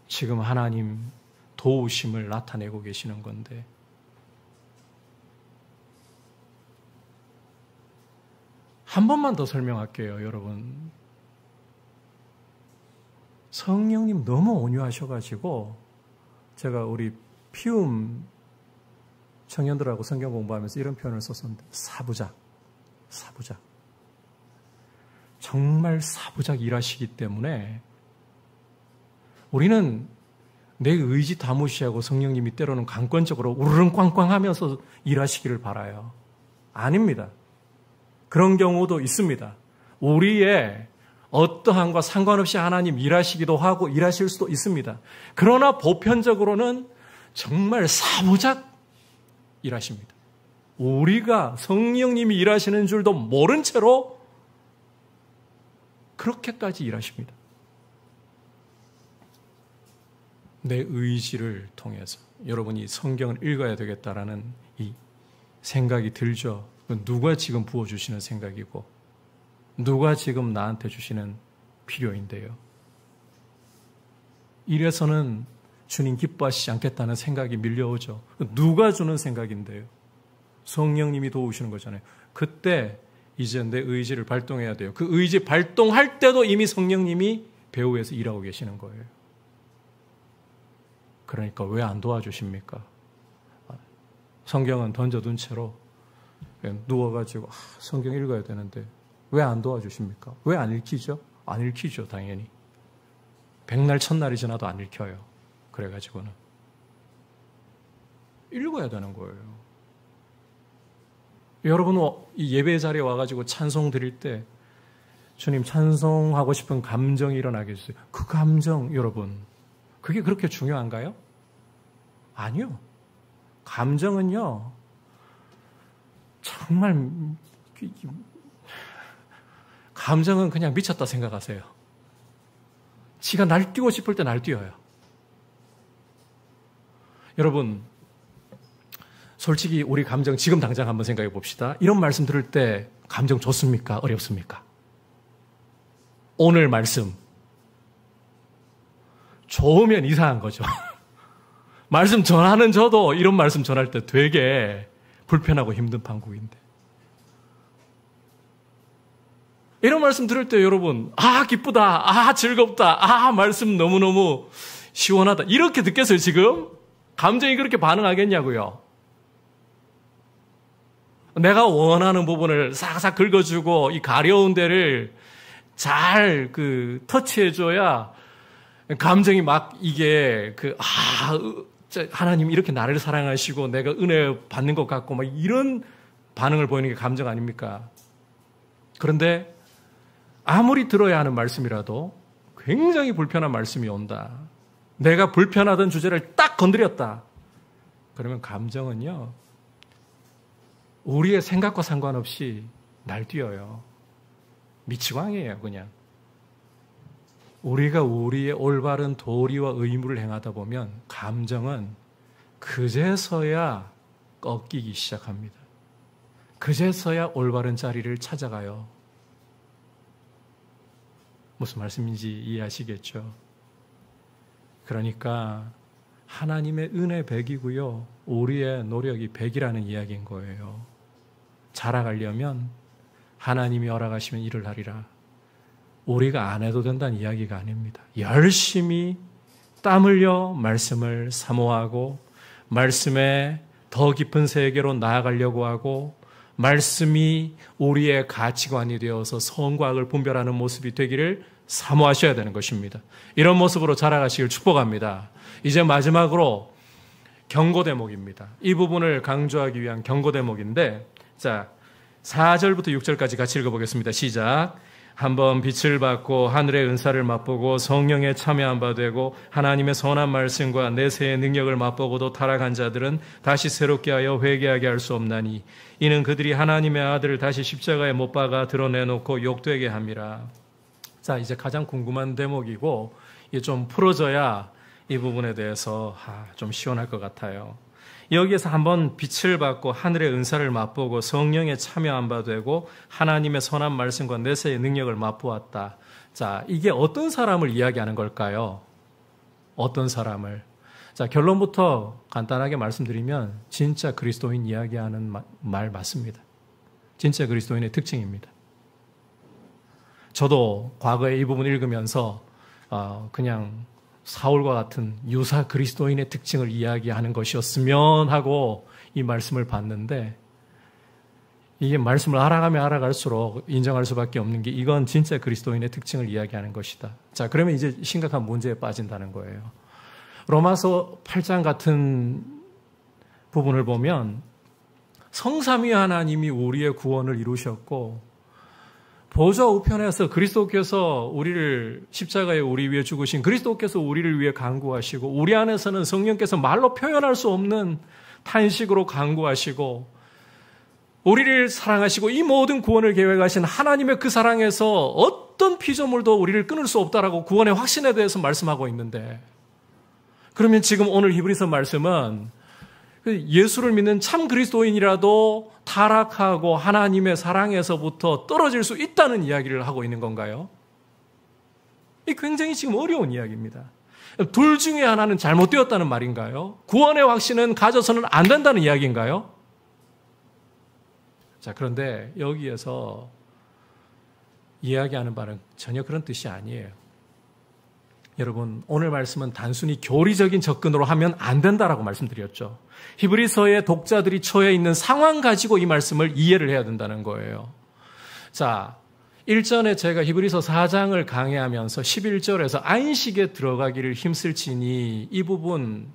지금 하나님 도우심을 나타내고 계시는 건데 한 번만 더 설명할게요, 여러분. 성령님 너무 온유하셔가지고 제가 우리 피움 청년들하고 성경 공부하면서 이런 표현을 썼었는데 사부작. 정말 사부작 일하시기 때문에 우리는 내 의지 다 무시하고 성령님이 때로는 강권적으로 우르릉 꽝꽝하면서 일하시기를 바라요. 아닙니다. 그런 경우도 있습니다. 우리의 어떠함과 상관없이 하나님 일하시기도 하고 일하실 수도 있습니다. 그러나 보편적으로는 정말 사부작 일하십니다. 우리가 성령님이 일하시는 줄도 모른 채로 그렇게까지 일하십니다. 내 의지를 통해서 여러분이 성경을 읽어야 되겠다라는 이 생각이 들죠. 누가 지금 부어주시는 생각이고 누가 지금 나한테 주시는 필요인데요. 이래서는 주님 기뻐하시지 않겠다는 생각이 밀려오죠. 누가 주는 생각인데요. 성령님이 도우시는 거잖아요. 그때 이제 내 의지를 발동해야 돼요. 그 의지 발동할 때도 이미 성령님이 배후에서 일하고 계시는 거예요. 그러니까 왜 안 도와주십니까? 성경은 던져둔 채로 누워가지고 성경 읽어야 되는데 왜 안 도와주십니까? 왜 안 읽히죠? 안 읽히죠, 당연히. 백날 첫날이 지나도 안 읽혀요. 그래가지고는 읽어야 되는 거예요. 여러분 이 예배 자리에 와가지고 찬송 드릴 때 주님 찬송하고 싶은 감정이 일어나게 해주세요. 그 감정 여러분 그게 그렇게 중요한가요? 아니요. 감정은요 정말 감정은 그냥 미쳤다 생각하세요. 지가 날뛰고 싶을 때 날뛰어요. 여러분 솔직히 우리 감정 지금 당장 한번 생각해 봅시다. 이런 말씀 들을 때 감정 좋습니까? 어렵습니까? 오늘 말씀 좋으면 이상한 거죠. 말씀 전하는 저도 이런 말씀 전할 때 되게 불편하고 힘든 판국인데 이런 말씀 들을 때 여러분 기쁘다, 즐겁다, 말씀 너무너무 시원하다 이렇게 듣겠어요 지금? 감정이 그렇게 반응하겠냐고요? 내가 원하는 부분을 싹싹 긁어주고 이 가려운 데를 잘 터치해줘야 감정이 막 이게 하나님 이렇게 나를 사랑하시고 내가 은혜 받는 것 같고 막 이런 반응을 보이는 게 감정 아닙니까? 그런데 아무리 들어야 하는 말씀이라도 굉장히 불편한 말씀이 온다. 내가 불편하던 주제를 딱 건드렸다. 그러면 감정은요. 우리의 생각과 상관없이 날뛰어요. 미치광이에요, 그냥. 우리가 우리의 올바른 도리와 의무를 행하다 보면 감정은 그제서야 꺾이기 시작합니다. 그제서야 올바른 자리를 찾아가요. 무슨 말씀인지 이해하시겠죠? 그러니까 하나님의 은혜 100이고요. 우리의 노력이 100이라는 이야기인 거예요. 자라가려면 하나님이 허락하시면 일을 하리라. 우리가 안 해도 된다는 이야기가 아닙니다. 열심히 땀 흘려 말씀을 사모하고 말씀의 더 깊은 세계로 나아가려고 하고 말씀이 우리의 가치관이 되어서 선과 악을 분별하는 모습이 되기를 사모하셔야 되는 것입니다. 이런 모습으로 자라가시길 축복합니다. 이제 마지막으로 경고 대목입니다. 이 부분을 강조하기 위한 경고 대목인데 자 4절부터 6절까지 같이 읽어보겠습니다. 시작. 한번 빛을 받고 하늘의 은사를 맛보고 성령에 참여한 바 되고 하나님의 선한 말씀과 내세의 능력을 맛보고도 타락한 자들은 다시 새롭게 하여 회개하게 할 수 없나니 이는 그들이 하나님의 아들을 다시 십자가에 못 박아 드러내놓고 욕되게 함이라. 자, 이제 가장 궁금한 대목이고 이게 좀 풀어져야 이 부분에 대해서 좀 시원할 것 같아요. 여기에서 한번 빛을 받고 하늘의 은사를 맛보고 성령에 참여한 바 되고 하나님의 선한 말씀과 내세의 능력을 맛보았다. 자, 이게 어떤 사람을 이야기하는 걸까요? 어떤 사람을? 자, 결론부터 간단하게 말씀드리면 진짜 그리스도인 이야기하는 말 맞습니다. 진짜 그리스도인의 특징입니다. 저도 과거에 이 부분 읽으면서 그냥 사울과 같은 유사 그리스도인의 특징을 이야기하는 것이었으면 하고 이 말씀을 봤는데, 이게 말씀을 알아가면 알아갈수록 인정할 수밖에 없는 게 이건 진짜 그리스도인의 특징을 이야기하는 것이다. 자, 그러면 이제 심각한 문제에 빠진다는 거예요. 로마서 8장 같은 부분을 보면 성삼위 하나님이 우리의 구원을 이루셨고, 보좌 우편에서 그리스도께서 우리를 십자가에 우리 위해 죽으신 그리스도께서 우리를 위해 간구하시고, 우리 안에서는 성령께서 말로 표현할 수 없는 탄식으로 간구하시고, 우리를 사랑하시고 이 모든 구원을 계획하신 하나님의 그 사랑에서 어떤 피조물도 우리를 끊을 수 없다라고 구원의 확신에 대해서 말씀하고 있는데, 그러면 지금 오늘 히브리서 말씀은 예수를 믿는 참 그리스도인이라도 타락하고 하나님의 사랑에서부터 떨어질 수 있다는 이야기를 하고 있는 건가요? 이 굉장히 지금 어려운 이야기입니다. 둘 중에 하나는 잘못되었다는 말인가요? 구원의 확신은 가져서는 안 된다는 이야기인가요? 자, 그런데 여기에서 이야기하는 바는 전혀 그런 뜻이 아니에요. 여러분, 오늘 말씀은 단순히 교리적인 접근으로 하면 안 된다라고 말씀드렸죠. 히브리서의 독자들이 처해 있는 상황 가지고 이 말씀을 이해를 해야 된다는 거예요. 자, 일전에 제가 히브리서 4장을 강의하면서 11절에서 안식에 들어가기를 힘쓸지니 이 부분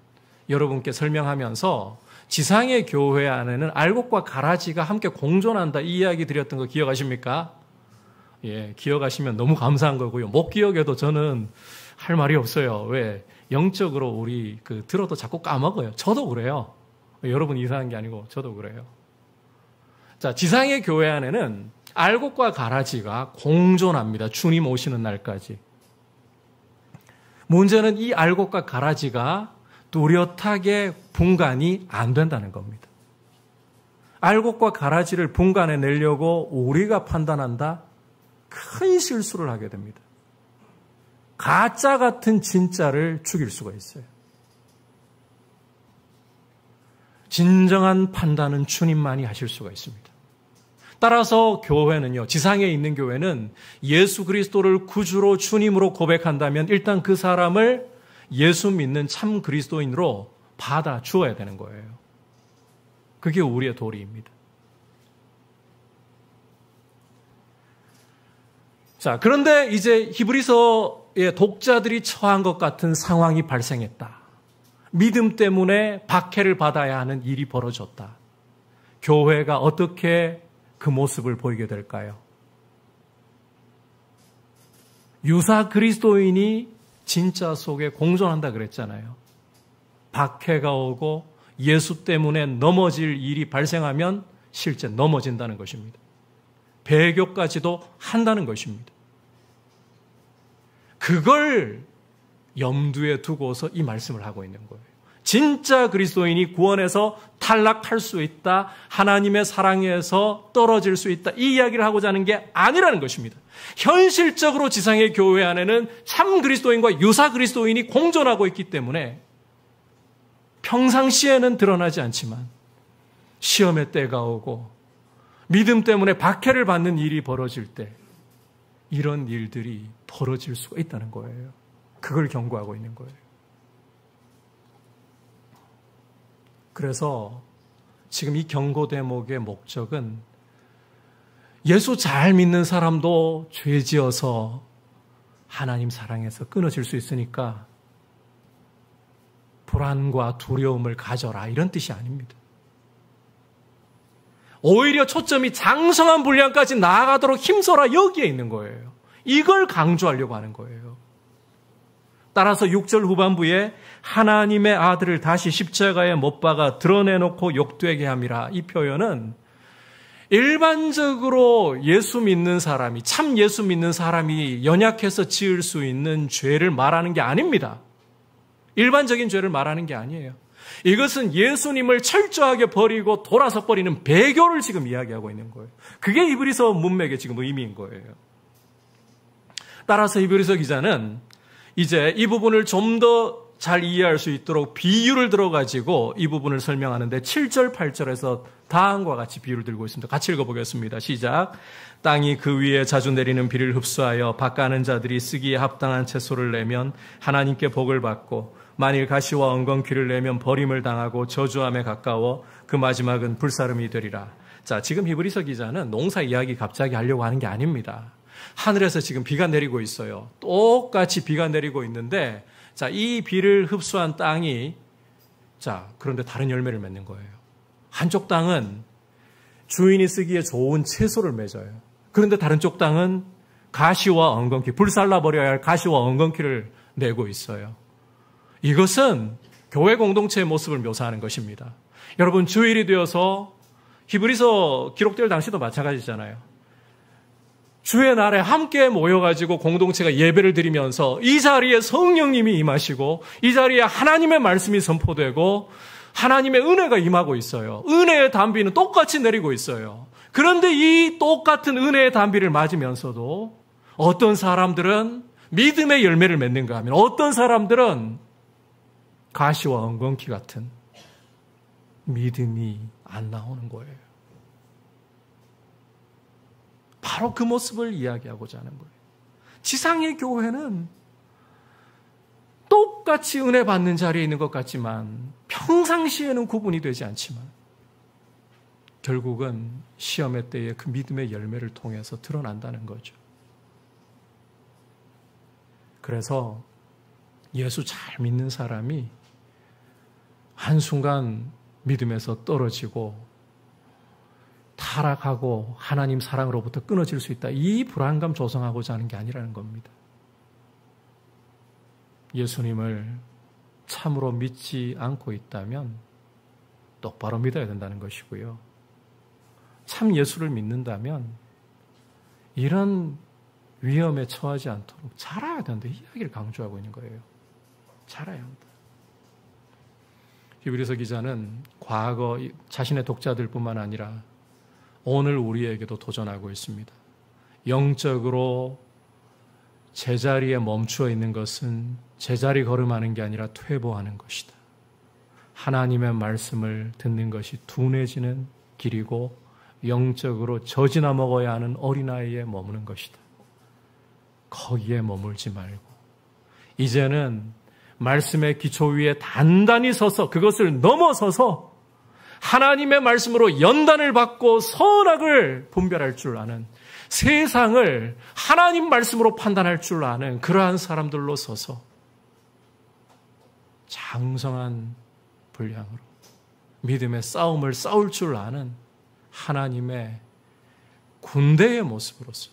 여러분께 설명하면서 지상의 교회 안에는 알곡과 가라지가 함께 공존한다, 이 이야기 드렸던 거 기억하십니까? 예, 기억하시면 너무 감사한 거고요. 못 기억해도 저는 할 말이 없어요. 왜? 영적으로 우리 들어도 자꾸 까먹어요. 저도 그래요. 여러분 이상한 게 아니고 저도 그래요. 자, 지상의 교회 안에는 알곡과 가라지가 공존합니다. 주님 오시는 날까지. 문제는 이 알곡과 가라지가 뚜렷하게 분간이 안 된다는 겁니다. 알곡과 가라지를 분간해 내려고 우리가 판단한다? 큰 실수를 하게 됩니다. 가짜 같은 진짜를 죽일 수가 있어요. 진정한 판단은 주님만이 하실 수가 있습니다. 따라서 교회는요, 지상에 있는 교회는 예수 그리스도를 구주로 주님으로 고백한다면 일단 그 사람을 예수 믿는 참 그리스도인으로 받아 주어야 되는 거예요. 그게 우리의 도리입니다. 자, 그런데 이제 히브리서의 독자들이 처한 것 같은 상황이 발생했다. 믿음 때문에 박해를 받아야 하는 일이 벌어졌다. 교회가 어떻게 그 모습을 보이게 될까요? 유사 그리스도인이 진짜 속에 공존한다 그랬잖아요. 박해가 오고 예수 때문에 넘어질 일이 발생하면 실제 넘어진다는 것입니다. 배교까지도 한다는 것입니다. 그걸 염두에 두고서 이 말씀을 하고 있는 거예요. 진짜 그리스도인이 구원에서 탈락할 수 있다, 하나님의 사랑에서 떨어질 수 있다, 이 이야기를 하고자 하는 게 아니라는 것입니다. 현실적으로 지상의 교회 안에는 참 그리스도인과 유사 그리스도인이 공존하고 있기 때문에 평상시에는 드러나지 않지만 시험의 때가 오고 믿음 때문에 박해를 받는 일이 벌어질 때 이런 일들이 벌어질 수가 있다는 거예요. 그걸 경고하고 있는 거예요. 그래서 지금 이 경고 대목의 목적은 예수 잘 믿는 사람도 죄 지어서 하나님 사랑에서 끊어질 수 있으니까 불안과 두려움을 가져라, 이런 뜻이 아닙니다. 오히려 초점이 장성한 분량까지 나아가도록 힘써라, 여기에 있는 거예요. 이걸 강조하려고 하는 거예요. 따라서 6절 후반부에 하나님의 아들을 다시 십자가에 못 박아 드러내놓고 욕되게 함이라, 이 표현은 일반적으로 예수 믿는 사람이, 참 예수 믿는 사람이 연약해서 지을 수 있는 죄를 말하는 게 아닙니다. 일반적인 죄를 말하는 게 아니에요. 이것은 예수님을 철저하게 버리고 돌아서 버리는 배교를 지금 이야기하고 있는 거예요. 그게 히브리서 문맥의 지금 의미인 거예요. 따라서 히브리서 기자는 이제 이 부분을 좀 더 잘 이해할 수 있도록 비유를 들어가지고 이 부분을 설명하는데 7절, 8절에서 다음과 같이 비유를 들고 있습니다. 같이 읽어보겠습니다. 시작. 땅이 그 위에 자주 내리는 비를 흡수하여 밭가는 자들이 쓰기에 합당한 채소를 내면 하나님께 복을 받고 만일 가시와 엉겅퀴를 내면 버림을 당하고 저주함에 가까워 그 마지막은 불사름이 되리라. 자, 지금 히브리서 기자는 농사 이야기 갑자기 하려고 하는 게 아닙니다. 하늘에서 지금 비가 내리고 있어요. 똑같이 비가 내리고 있는데 자, 이 비를 흡수한 땅이 그런데 다른 열매를 맺는 거예요. 한쪽 땅은 주인이 쓰기에 좋은 채소를 맺어요. 그런데 다른 쪽 땅은 가시와 엉겅퀴, 불살라버려야 할 가시와 엉겅퀴를 내고 있어요. 이것은 교회 공동체의 모습을 묘사하는 것입니다. 여러분, 주일이 되어서 히브리서 기록될 당시도 마찬가지잖아요. 주의 날에 함께 모여가지고 공동체가 예배를 드리면서 이 자리에 성령님이 임하시고 이 자리에 하나님의 말씀이 선포되고 하나님의 은혜가 임하고 있어요. 은혜의 단비는 똑같이 내리고 있어요. 그런데 이 똑같은 은혜의 단비를 맞으면서도 어떤 사람들은 믿음의 열매를 맺는가 하면 어떤 사람들은 가시와 엉겅퀴 같은 믿음이 안 나오는 거예요. 바로 그 모습을 이야기하고자 하는 거예요. 지상의 교회는 똑같이 은혜 받는 자리에 있는 것 같지만 평상시에는 구분이 되지 않지만 결국은 시험의 때에 그 믿음의 열매를 통해서 드러난다는 거죠. 그래서 예수 잘 믿는 사람이 한순간 믿음에서 떨어지고 타락하고 하나님 사랑으로부터 끊어질 수 있다. 이 불안감 조성하고자 하는 게 아니라는 겁니다. 예수님을 참으로 믿지 않고 있다면 똑바로 믿어야 된다는 것이고요. 참 예수를 믿는다면 이런 위험에 처하지 않도록 자라야 된다. 이 이야기를 강조하고 있는 거예요. 자라야 한다. 히브리서 기자는 과거 자신의 독자들뿐만 아니라 오늘 우리에게도 도전하고 있습니다. 영적으로 제자리에 멈추어 있는 것은 제자리 걸음하는 게 아니라 퇴보하는 것이다. 하나님의 말씀을 듣는 것이 둔해지는 길이고 영적으로 젖이나 먹어야 하는 어린아이에 머무는 것이다. 거기에 머물지 말고 이제는 말씀의 기초 위에 단단히 서서 그것을 넘어서서 하나님의 말씀으로 연단을 받고 선악을 분별할 줄 아는, 세상을 하나님 말씀으로 판단할 줄 아는 그러한 사람들로 서서 장성한 분량으로 믿음의 싸움을 싸울 줄 아는 하나님의 군대의 모습으로서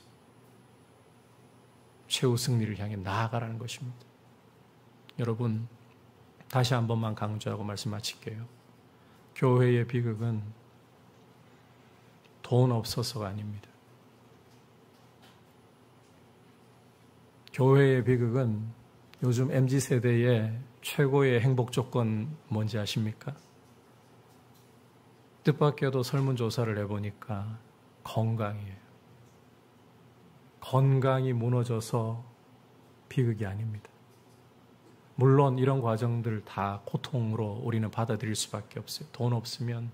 최후 승리를 향해 나아가라는 것입니다. 여러분, 다시 한 번만 강조하고 말씀 마칠게요. 교회의 비극은 돈 없어서가 아닙니다. 교회의 비극은 요즘 MZ세대의 최고의 행복 조건 뭔지 아십니까? 뜻밖에도 설문조사를 해보니까 건강이에요. 건강이 무너져서 비극이 아닙니다. 물론 이런 과정들 다 고통으로 우리는 받아들일 수밖에 없어요. 돈 없으면,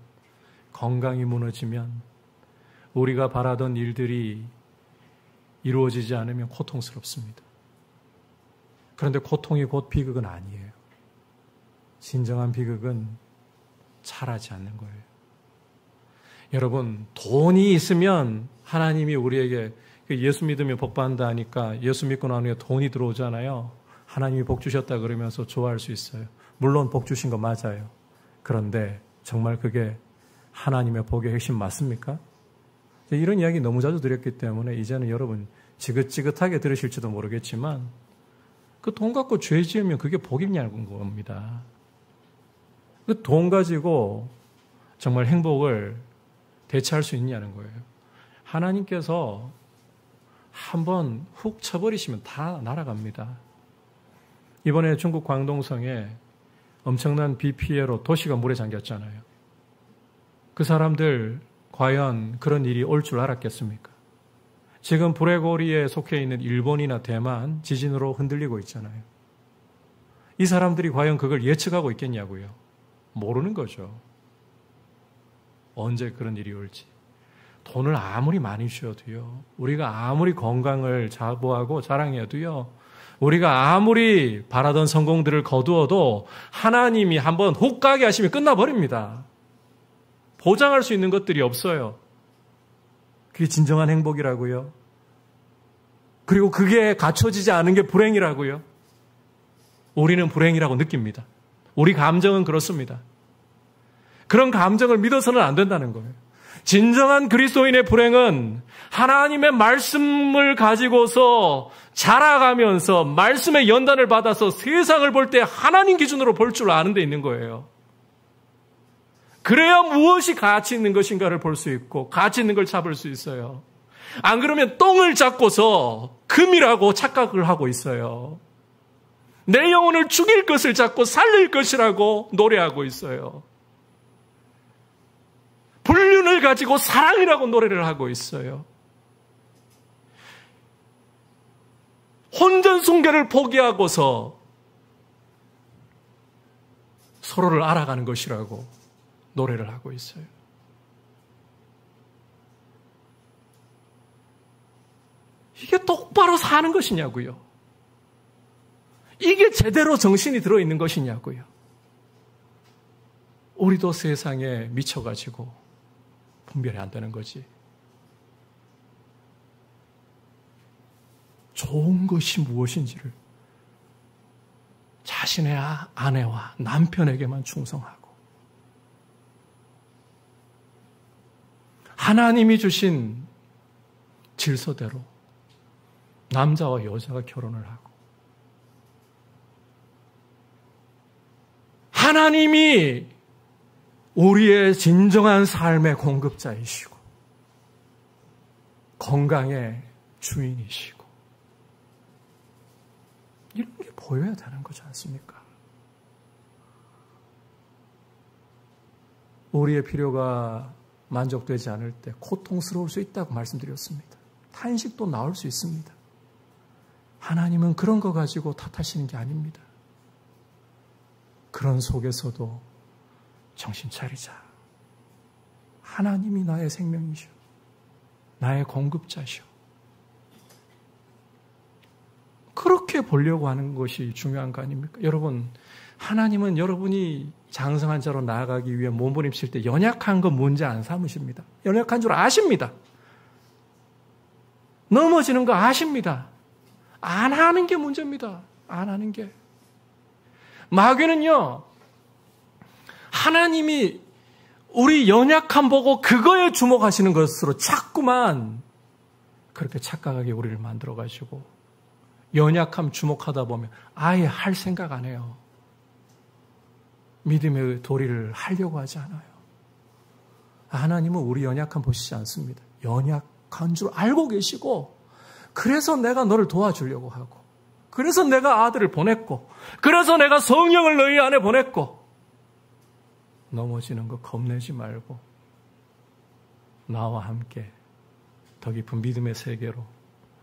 건강이 무너지면, 우리가 바라던 일들이 이루어지지 않으면 고통스럽습니다. 그런데 고통이 곧 비극은 아니에요. 진정한 비극은 잘하지 않는 거예요. 여러분, 돈이 있으면 하나님이 우리에게 예수 믿으면 복 받는다 하니까 예수 믿고 난 후에 돈이 들어오잖아요. 하나님이 복 주셨다 그러면서 좋아할 수 있어요. 물론 복 주신 거 맞아요. 그런데 정말 그게 하나님의 복의 핵심 맞습니까? 이런 이야기 너무 자주 드렸기 때문에 이제는 여러분 지긋지긋하게 들으실지도 모르겠지만 그 돈 갖고 죄 지으면 그게 복이냐는 겁니다. 그 돈 가지고 정말 행복을 대체할 수 있냐는 거예요. 하나님께서 한번 훅 쳐버리시면 다 날아갑니다. 이번에 중국 광동성에 엄청난 비 피해로 도시가 물에 잠겼잖아요. 그 사람들 과연 그런 일이 올 줄 알았겠습니까? 지금 불의 고리에 속해 있는 일본이나 대만 지진으로 흔들리고 있잖아요. 이 사람들이 과연 그걸 예측하고 있겠냐고요. 모르는 거죠. 언제 그런 일이 올지. 돈을 아무리 많이 주어도요, 우리가 아무리 건강을 자부하고 자랑해도요, 우리가 아무리 바라던 성공들을 거두어도 하나님이 한번 훅 가게 하시면 끝나버립니다. 보장할 수 있는 것들이 없어요. 그게 진정한 행복이라고요. 그리고 그게 갖춰지지 않은 게 불행이라고요. 우리는 불행이라고 느낍니다. 우리 감정은 그렇습니다. 그런 감정을 믿어서는 안 된다는 거예요. 진정한 그리스도인의 불행은 하나님의 말씀을 가지고서 자라가면서 말씀의 연단을 받아서 세상을 볼 때 하나님 기준으로 볼 줄 아는 데 있는 거예요. 그래야 무엇이 가치 있는 것인가를 볼 수 있고 가치 있는 걸 잡을 수 있어요. 안 그러면 똥을 잡고서 금이라고 착각을 하고 있어요. 내 영혼을 죽일 것을 잡고 살릴 것이라고 노래하고 있어요. 불륜을 가지고 사랑이라고 노래를 하고 있어요. 혼전 숭배를 포기하고서 서로를 알아가는 것이라고 노래를 하고 있어요. 이게 똑바로 사는 것이냐고요. 이게 제대로 정신이 들어있는 것이냐고요. 우리도 세상에 미쳐가지고 분별이 안 되는 거지. 좋은 것이 무엇인지를 자신의 아내와 남편에게만 충성하고 하나님이 주신 질서대로 남자와 여자가 결혼을 하고 하나님이 우리의 진정한 삶의 공급자이시고 건강의 주인이시고 이런 게 보여야 되는 거지 않습니까? 우리의 필요가 만족되지 않을 때 고통스러울 수 있다고 말씀드렸습니다. 탄식도 나올 수 있습니다. 하나님은 그런 거 가지고 탓하시는 게 아닙니다. 그런 속에서도 정신 차리자. 하나님이 나의 생명이시오. 나의 공급자시오. 그렇게 보려고 하는 것이 중요한 거 아닙니까? 여러분, 하나님은 여러분이 장성한 자로 나아가기 위해 몸부림칠 때 연약한 거 문제 안 삼으십니다. 연약한 줄 아십니다. 넘어지는 거 아십니다. 안 하는 게 문제입니다. 안 하는 게. 마귀는요, 하나님이 우리 연약함 보고 그거에 주목하시는 것으로 자꾸만 그렇게 착각하게 우리를 만들어가지고 연약함 주목하다 보면 아예 할 생각 안 해요. 믿음의 도리를 하려고 하지 않아요. 하나님은 우리 연약함 보시지 않습니다. 연약한 줄 알고 계시고 그래서 내가 너를 도와주려고 하고 그래서 내가 아들을 보냈고 그래서 내가 성령을 너희 안에 보냈고 넘어지는 거 겁내지 말고 나와 함께 더 깊은 믿음의 세계로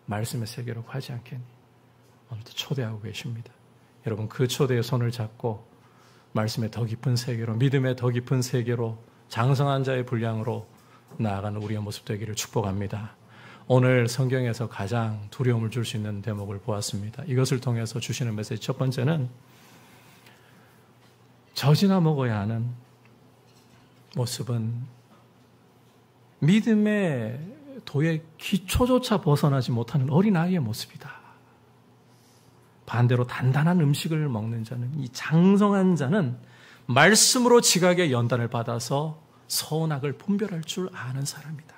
말씀의 세계로 가지 않겠니? 오늘도 초대하고 계십니다. 여러분 그 초대의 손을 잡고 말씀의 더 깊은 세계로 믿음의 더 깊은 세계로 장성한 자의 분량으로 나아가는 우리의 모습 되기를 축복합니다. 오늘 성경에서 가장 두려움을 줄 수 있는 대목을 보았습니다. 이것을 통해서 주시는 메시지 첫 번째는 젖이나 먹어야 하는 모습은 믿음의 도의 기초조차 벗어나지 못하는 어린아이의 모습이다. 반대로 단단한 음식을 먹는 자는 이 장성한 자는 말씀으로 지각의 연단을 받아서 선악을 분별할 줄 아는 사람이다.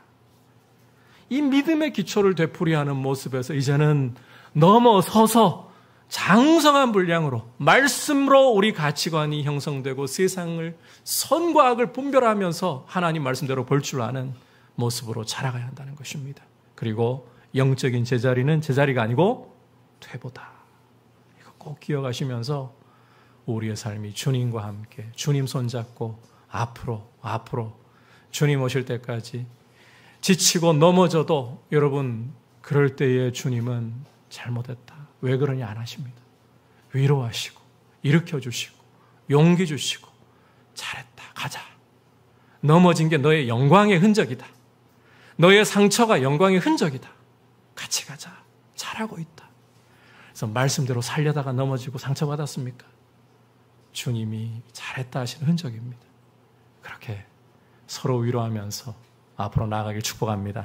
이 믿음의 기초를 되풀이하는 모습에서 이제는 넘어서서 장성한 분량으로 말씀으로 우리 가치관이 형성되고 세상을 선과 악을 분별하면서 하나님 말씀대로 볼 줄 아는 모습으로 자라가야 한다는 것입니다. 그리고 영적인 제자리는 제자리가 아니고 퇴보다. 이거 꼭 기억하시면서 우리의 삶이 주님과 함께 주님 손잡고 앞으로 주님 오실 때까지 지치고 넘어져도 여러분 그럴 때에 주님은 잘못했다. 왜 그러냐 안 하십니다. 위로하시고 일으켜주시고 용기 주시고 잘했다, 가자. 넘어진 게 너의 영광의 흔적이다. 너의 상처가 영광의 흔적이다. 같이 가자. 잘하고 있다. 그래서 말씀대로 살려다가 넘어지고 상처받았습니까? 주님이 잘했다 하시는 흔적입니다. 그렇게 서로 위로하면서 앞으로 나아가길 축복합니다.